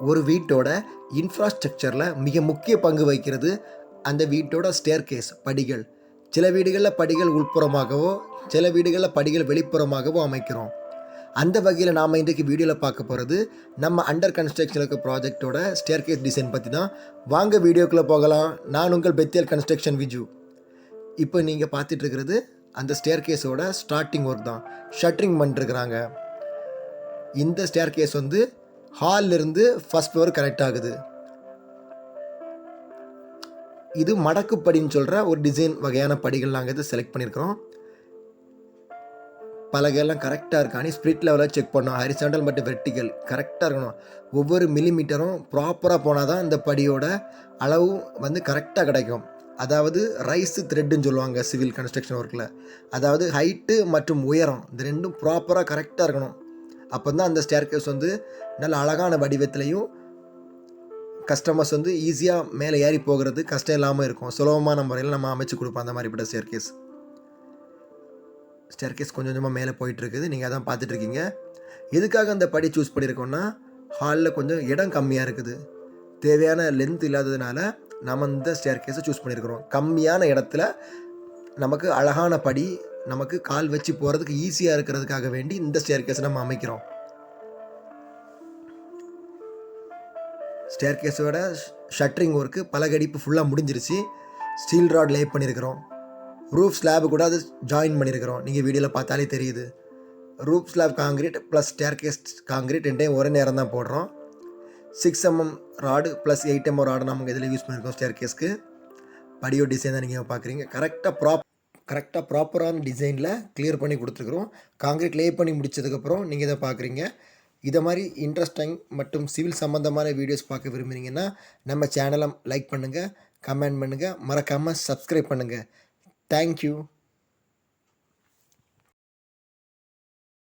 ஒரு வீட்டோட இன்ஃப்ராஸ்ட்ரக்சரில் மிக முக்கிய பங்கு வகிக்கிறது அந்த வீட்டோட ஸ்டேர்கேஸ் படிகள். சில வீடுகளில் படிகள் உள்புறமாகவோ சில வீடுகளில் படிகள் வெளிப்புறமாகவோ அமைக்கிறோம். அந்த வகையில் நாம் இன்றைக்கு வீடியோவில் பார்க்க போகிறது நம்ம அண்டர் கன்ஸ்ட்ரக்ஷன் இருக்க ப்ராஜெக்டோட ஸ்டேர்கேஸ் டிசைன் பற்றி தான். வாங்க வீடியோக்குள்ளே போகலாம். நான் உங்கள் பெத்தியல் கன்ஸ்ட்ரக்ஷன் விஜு. இப்போ நீங்கள் பார்த்துட்டு இருக்கிறது அந்த ஸ்டேர்கேஸோட ஸ்டார்டிங் ஒர்க் தான். ஷட்டரிங் பண்ணிட்டுருக்குறாங்க. இந்த ஸ்டேர்கேஸ் வந்து ஹாலிலிருந்து ஃபஸ்ட் ஃப்ளோர் கனெக்ட் ஆகுது. இது மடக்குப்படின்னு சொல்கிற ஒரு டிசைன் வகையான படிகள் நாங்கள் இதை செலக்ட் பண்ணியிருக்கிறோம். பலகையெல்லாம் கரெக்டாக இருக்கானே ஸ்பிரிட் லெவலாக செக் பண்ணோம். ஹரிசாண்டல் மற்றும் வெர்டிகல் கரெக்டாக இருக்கணும். ஒவ்வொரு மில்லிமீட்டரும் ப்ராப்பராக போனால் தான் இந்த படியோட அளவு வந்து கரெக்டாக கிடைக்கும். அதாவது ரைஸ் த்ரெட்டுன்னு சொல்லுவாங்க சிவில் கன்ஸ்ட்ரக்ஷன் ஒர்க்கில். அதாவது ஹைட்டு மற்றும் உயரம் இந்த ரெண்டும் ப்ராப்பராக கரெக்டாக இருக்கணும். அப்போ தான் அந்த ஸ்டேர்கேஸ் வந்து நல்ல அழகான வடிவத்துலையும் கஸ்டமர்ஸ் வந்து ஈஸியாக மேலே ஏறி போகிறது கஷ்டம் இல்லாமல் இருக்கும். சுலபமான முறையில் நம்ம அமைச்சு கொடுப்போம் அந்த மாதிரிப்பட்ட ஸ்டேர்கேஸ் கொஞ்சம் கொஞ்சமாக மேலே போயிட்டுருக்குது. நீங்கள் அதான் பார்த்துட்ருக்கீங்க. எதுக்காக அந்த படி சூஸ் பண்ணியிருக்கோன்னா, ஹாலில் கொஞ்சம் இடம் கம்மியாக இருக்குது, தேவையான லென்த் இல்லாததுனால நம்ம இந்த ஸ்டேர்கேஸை சூஸ் பண்ணியிருக்கிறோம். கம்மியான இடத்துல நமக்கு அழகான படி நமக்கு கால் வச்சு போகிறதுக்கு ஈஸியாக இருக்கிறதுக்காக வேண்டி இந்த ஸ்டேர்கேஸை நம்ம அமைக்கிறோம். ஸ்டேர்கேஸோட ஷட்டரிங் ஒர்க்கு பலகடிப்பு ஃபுல்லாக முடிஞ்சிருச்சு. ஸ்டீல் ராட் லே பண்ணியிருக்கிறோம். ரூஃப் ஸ்லாப் கூட அது ஜாயின் பண்ணியிருக்கிறோம். நீங்கள் வீடியோவில் பார்த்தாலே தெரியுது. Roof slab concrete plus staircase concrete ரெண்டையும் ஒரே நேரம் தான் போடுறோம். 6 mm rod plus 8 mm rod நமக்கு இதில் யூஸ் பண்ணியிருக்கோம். ஸ்டேர்கேஸ்க்கு படியோ டிசைன் தான் நீங்கள் பார்க்குறீங்க. கரெக்டாக ப்ராப்பரான டிசைனில் கிளியர் பண்ணி கொடுத்துருக்குறோம். காங்கிரீட் லே பண்ணி முடித்ததுக்கப்புறம் நீங்கள் இதை பார்க்குறீங்க. இதை மாதிரி இன்ட்ரெஸ்டிங் மற்றும் சிவில் சம்மந்தமான வீடியோஸ் பார்க்க விரும்புகிறீங்கன்னா நம்ம சேனலை லைக் பண்ணுங்கள், கமெண்ட் பண்ணுங்கள், மறக்காமல் சப்ஸ்கிரைப் பண்ணுங்கள். தேங்க்யூ.